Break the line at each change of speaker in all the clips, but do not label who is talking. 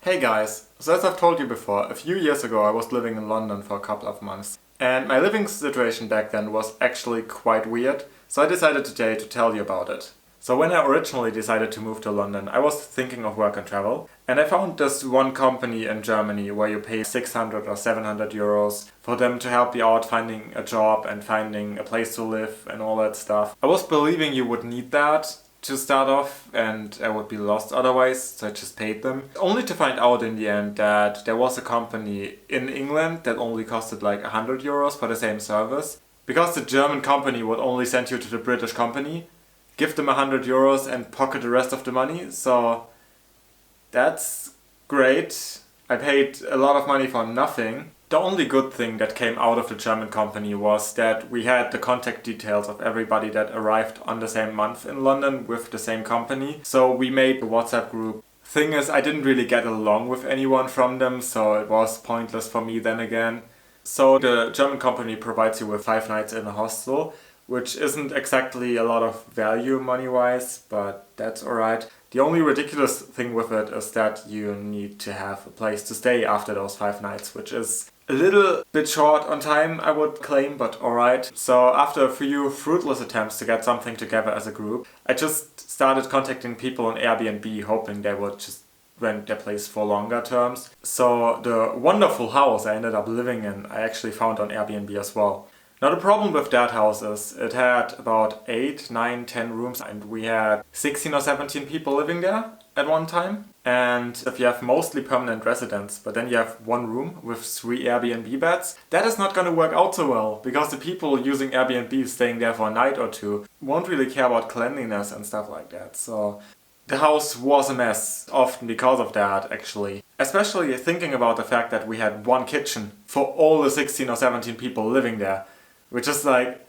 Hey guys, so as I've told you before, a few years ago I was living in London for a couple of months. And my living situation back then was actually quite weird, so I decided today to tell you about it. So when I originally decided to move to London, I was thinking of work and travel. And I found this one company in Germany where you pay 600 or 700 euros for them to help you out finding a job and finding a place to live and all that stuff. I was believing you would need that to start off and I would be lost otherwise, so I just paid them. Only to find out in the end that there was a company in England that only costed like 100 euros for the same service. Because the German company would only send you to the British company, give them 100 euros and pocket the rest of the money, so that's great. I paid a lot of money for nothing. The only good thing that came out of the German company was that we had the contact details of everybody that arrived on the same month in London with the same company. So we made a WhatsApp group. Thing is, I didn't really get along with anyone from them, so it was pointless for me then again. So the German company provides you with 5 nights in a hostel, which isn't exactly a lot of value money-wise, but that's alright. The only ridiculous thing with it is that you need to have a place to stay after those 5 nights, which is a little bit short on time, I would claim, but alright. So after a few fruitless attempts to get something together as a group, I just started contacting people on Airbnb, hoping they would just rent their place for longer terms. So the wonderful house I ended up living in, I actually found on Airbnb as well. Now the problem with that house is it had about 8, 9, 10 rooms and we had 16 or 17 people living there at one time. And if you have mostly permanent residents, but then you have one room with 3 Airbnb beds, that is not going to work out so well, because the people using Airbnb staying there for a night or two won't really care about cleanliness and stuff like that. So the house was a mess, often because of that actually. Especially thinking about the fact that we had one kitchen for all the 16 or 17 people living there. Which is like,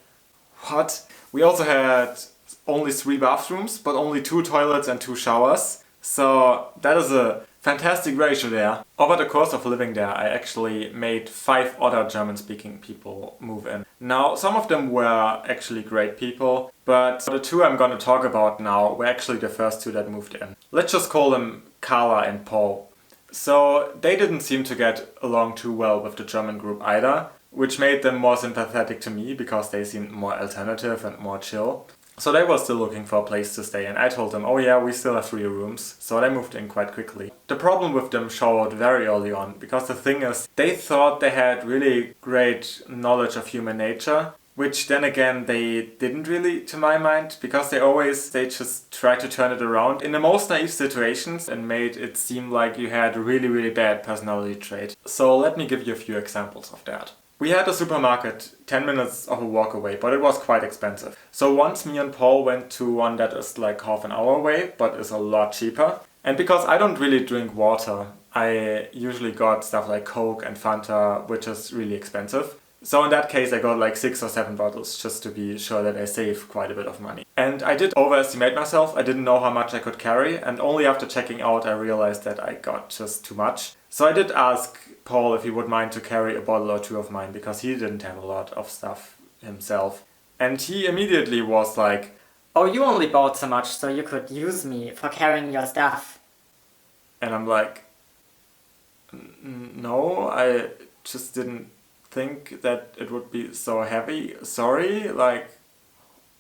what? We also had only 3 bathrooms, but only 2 toilets and 2 showers. So that is a fantastic ratio there. Over the course of living there, I actually made 5 other German-speaking people move in. Now, some of them were actually great people, but the 2 I'm gonna talk about now were actually the first 2 that moved in. Let's just call them Carla and Paul. So they didn't seem to get along too well with the German group either, which made them more sympathetic to me because they seemed more alternative and more chill. So they were still looking for a place to stay and I told them, oh yeah, we still have 3 rooms, so they moved in quite quickly. The problem with them showed very early on, because the thing is, they thought they had really great knowledge of human nature, which then again they didn't really, to my mind, because they just tried to turn it around in the most naive situations and made it seem like you had a really bad personality trait. So let me give you a few examples of that. We had a supermarket 10 minutes of a walk away, but it was quite expensive. So once me and Paul went to one that is like half an hour away, but is a lot cheaper. And because I don't really drink water, I usually got stuff like Coke and Fanta, which is really expensive. So in that case I got like 6 or 7 bottles just to be sure that I save quite a bit of money. And I did overestimate myself, I didn't know how much I could carry, and only after checking out I realized that I got just too much. So I did ask Paul if he would mind to carry a bottle or 2 of mine, because he didn't have a lot of stuff himself. And he immediately was like,
"Oh, you only bought so much, so you could use me for carrying your stuff."
And I'm like, no, I just didn't think that it would be so heavy. Sorry, like,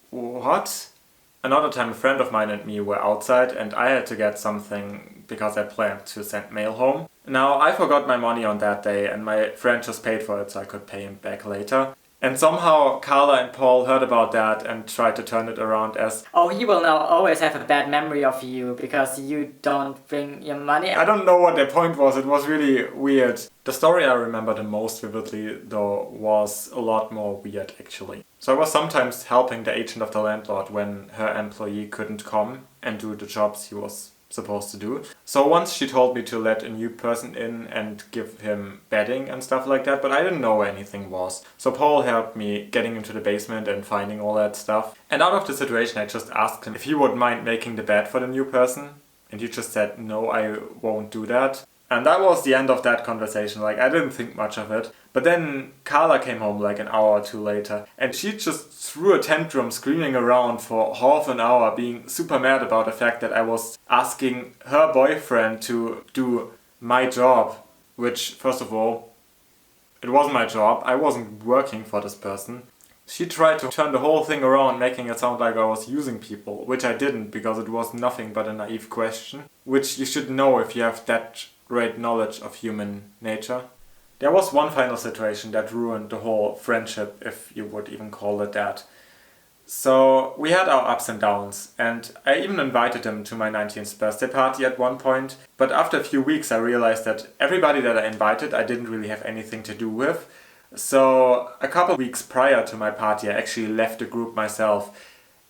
what? Another time a friend of mine and me were outside and I had to get something because I planned to send mail home. Now, I forgot my money on that day and my friend just paid for it so I could pay him back later. And somehow Carla and Paul heard about that and tried to turn it around as,
"Oh, he will now always have a bad memory of you because you don't bring your money."
I don't know what their point was, it was really weird. The story I remember the most vividly though was a lot more weird actually. So I was sometimes helping the agent of the landlord when her employee couldn't come and do the jobs he was supposed to do. So once she told me to let a new person in and give him bedding and stuff like that, but I didn't know where anything was. So Paul helped me getting into the basement and finding all that stuff. And out of the situation I just asked him if he would mind making the bed for the new person. And he just said, no, I won't do that. And that was the end of that conversation. Like, I didn't think much of it. But then Carla came home like an hour or 2 later and she just threw a tantrum screaming around for half an hour, being super mad about the fact that I was asking her boyfriend to do my job, which, first of all, it wasn't my job. I wasn't working for this person. She tried to turn the whole thing around, making it sound like I was using people, which I didn't, because it was nothing but a naive question, which you should know if you have that great knowledge of human nature. There was one final situation that ruined the whole friendship, if you would even call it that. So we had our ups and downs, and I even invited him to my 19th birthday party at one point, but after a few weeks I realized that everybody that I invited I didn't really have anything to do with. So a couple of weeks prior to my party I actually left the group myself,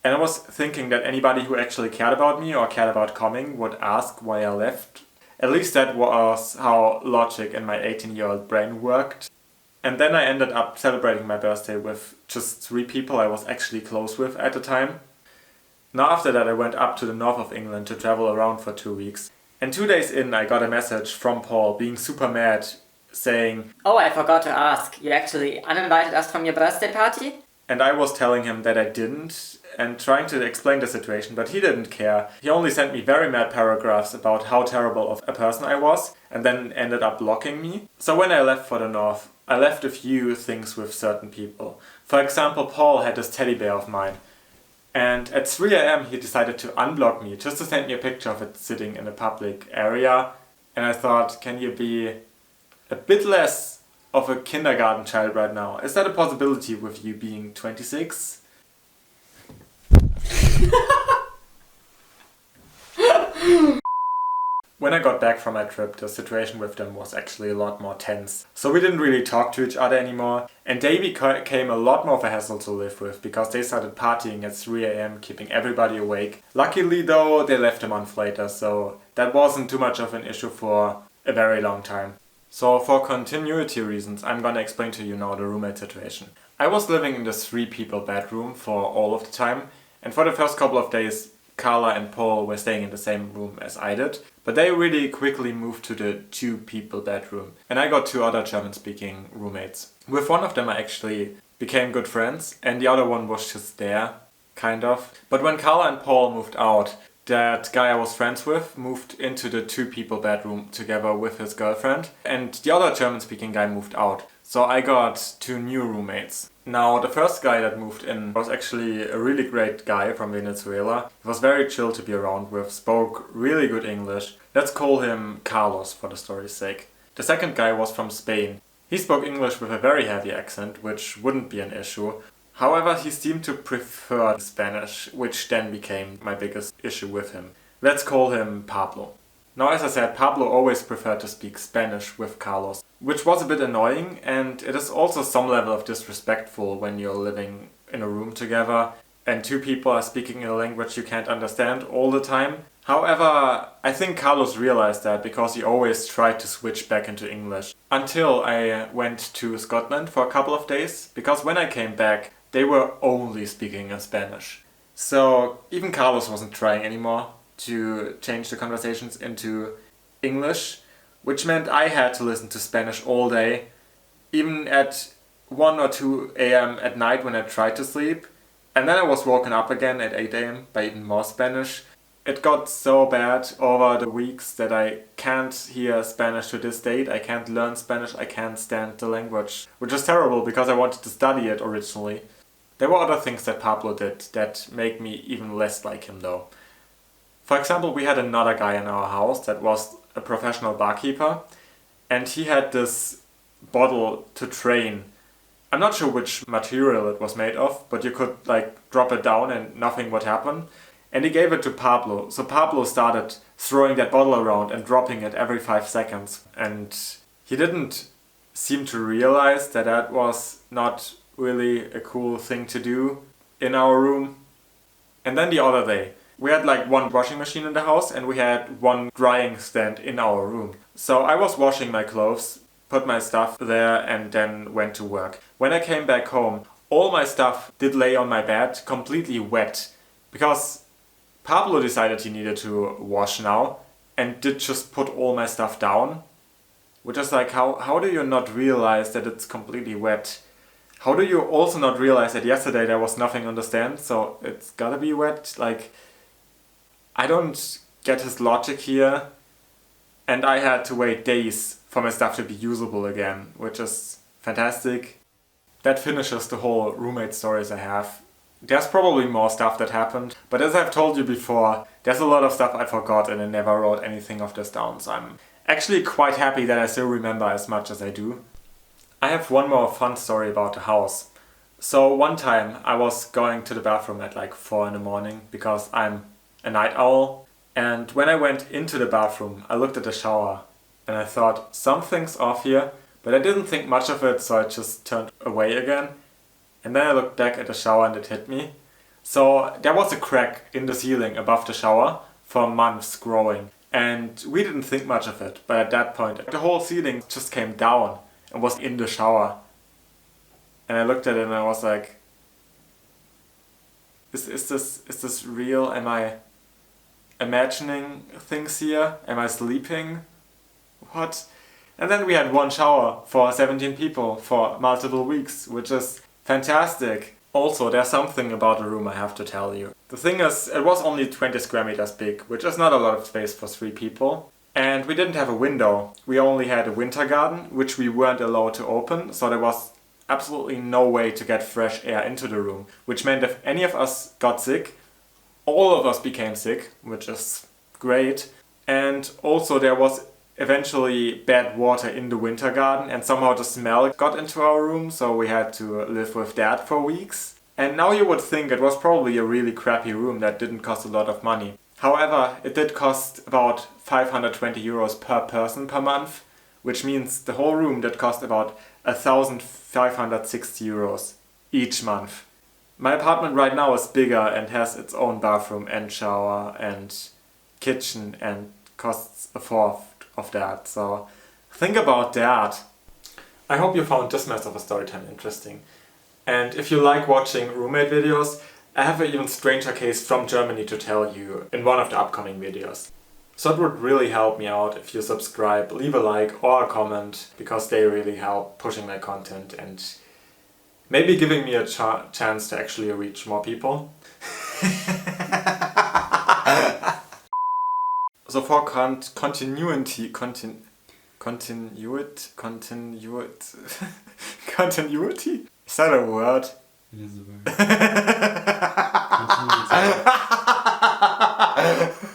and I was thinking that anybody who actually cared about me or cared about coming would ask why I left. At least that was how logic in my 18-year-old brain worked. And then I ended up celebrating my birthday with just 3 people I was actually close with at the time. Now after that I went up to the north of England to travel around for 2 weeks. And 2 days in I got a message from Paul being super mad, saying,
Oh, I forgot to ask. You actually uninvited us from your birthday party?
and I was telling him that I didn't and trying to explain the situation, but he didn't care. He only sent me very mad paragraphs about how terrible of a person I was and then ended up blocking me. So when I left for the north, I left a few things with certain people. For example, Paul had this teddy bear of mine. And at 3 a.m. he decided to unblock me just to send me a picture of it sitting in a public area. And I thought, can you be a bit less of a kindergarten child right now? Is that a possibility with you being 26? When I got back from my trip, the situation with them was actually a lot more tense. So we didn't really talk to each other anymore, and they became a lot more of a hassle to live with because they started partying at 3 a.m, keeping everybody awake. Luckily though, they left a month later, so that wasn't too much of an issue for a very long time. So for continuity reasons, I'm gonna explain to you now the roommate situation. I was living in this 3-people bedroom for all of the time, and for the first couple of days, Carla and Paul were staying in the same room as I did, but they really quickly moved to the 2-people bedroom, and I got 2 other German-speaking roommates. With one of them I actually became good friends, and the other one was just there, kind of. But when Carla and Paul moved out, that guy I was friends with moved into the 2-people bedroom together with his girlfriend, and the other German-speaking guy moved out. So I got 2 new roommates. Now, the first guy that moved in was actually a really great guy from Venezuela. He was very chill to be around with, spoke really good English. Let's call him Carlos for the story's sake. The second guy was from Spain. He spoke English with a very heavy accent, which wouldn't be an issue. However, he seemed to prefer Spanish, which then became my biggest issue with him. Let's call him Pablo. Now, as I said, Pablo always preferred to speak Spanish with Carlos, which was a bit annoying, and it is also some level of disrespectful when you're living in a room together and 2 people are speaking in a language you can't understand all the time. However, I think Carlos realized that because he always tried to switch back into English. Until I went to Scotland for a couple of days, because when I came back, they were only speaking in Spanish. So even Carlos wasn't trying anymore to change the conversations into English, which meant I had to listen to Spanish all day, even at 1 or 2 a.m. at night when I tried to sleep. And then I was woken up again at 8 a.m. by even more Spanish. It got so bad over the weeks that I can't hear Spanish to this date. I can't learn Spanish, I can't stand the language, which is terrible because I wanted to study it originally. There were other things that Pablo did that make me even less like him though. For example, we had another guy in our house that was a professional barkeeper, and he had this bottle to train. I'm not sure which material it was made of, but you could drop it down and nothing would happen. And he gave it to Pablo, so Pablo started throwing that bottle around and dropping it every 5 seconds. And he didn't seem to realize that that was not really a cool thing to do in our room. And then the other day, we had 1 washing machine in the house and we had 1 drying stand in our room. So I was washing my clothes, put my stuff there and then went to work. When I came back home, all my stuff did lay on my bed completely wet because Pablo decided he needed to wash now and did just put all my stuff down. Which is how do you not realize that it's completely wet? How do you also not realize that yesterday there was nothing on the stand, so it's gotta be wet? I don't get his logic here. and I had to wait days for my stuff to be usable again, which is fantastic. That finishes the whole roommate stories I have. There's probably more stuff that happened, but as I've told you before, there's a lot of stuff I forgot and I never wrote anything of this down, so I'm actually quite happy that I still remember as much as I do. I have one more fun story about the house. So one time I was going to the bathroom at like 4 in the morning because I'm a night owl, and when I went into the bathroom I looked at the shower and I thought something's off here, but I didn't think much of it, so I just turned away again. And then I looked back at the shower and it hit me. So there was a crack in the ceiling above the shower for months growing. And we didn't think much of it, but at that point the whole ceiling just came down and was in the shower. And I looked at it and I was like, is this real? Am I imagining things here? Am I sleeping? What? And then we had one shower for 17 people for multiple weeks, which is fantastic. Also, there's something about the room I have to tell you. The thing is, it was only 20 square meters big, which is not a lot of space for 3 people. And we didn't have a window. We only had a winter garden, which we weren't allowed to open, so there was absolutely no way to get fresh air into the room. Which meant if any of us got sick, all of us became sick, which is great. And also there was eventually bad water in the winter garden, and somehow the smell got into our room, so we had to live with that for weeks. And now you would think it was probably a really crappy room that didn't cost a lot of money. However, it did cost about 520 euros per person per month, which means the whole room did cost about 1,560 euros each month. My apartment right now is bigger and has its own bathroom and shower and kitchen and costs a fourth of that, so think about that. I hope you found this mess of a storytime interesting. And if you like watching roommate videos, I have an even stranger case from Germany to tell you in one of the upcoming videos. So it would really help me out if you subscribe, leave a like or a comment, because they really help pushing my content and maybe giving me a chance to actually reach more people. So for continuity, is that a word?
It is a word. Continuity.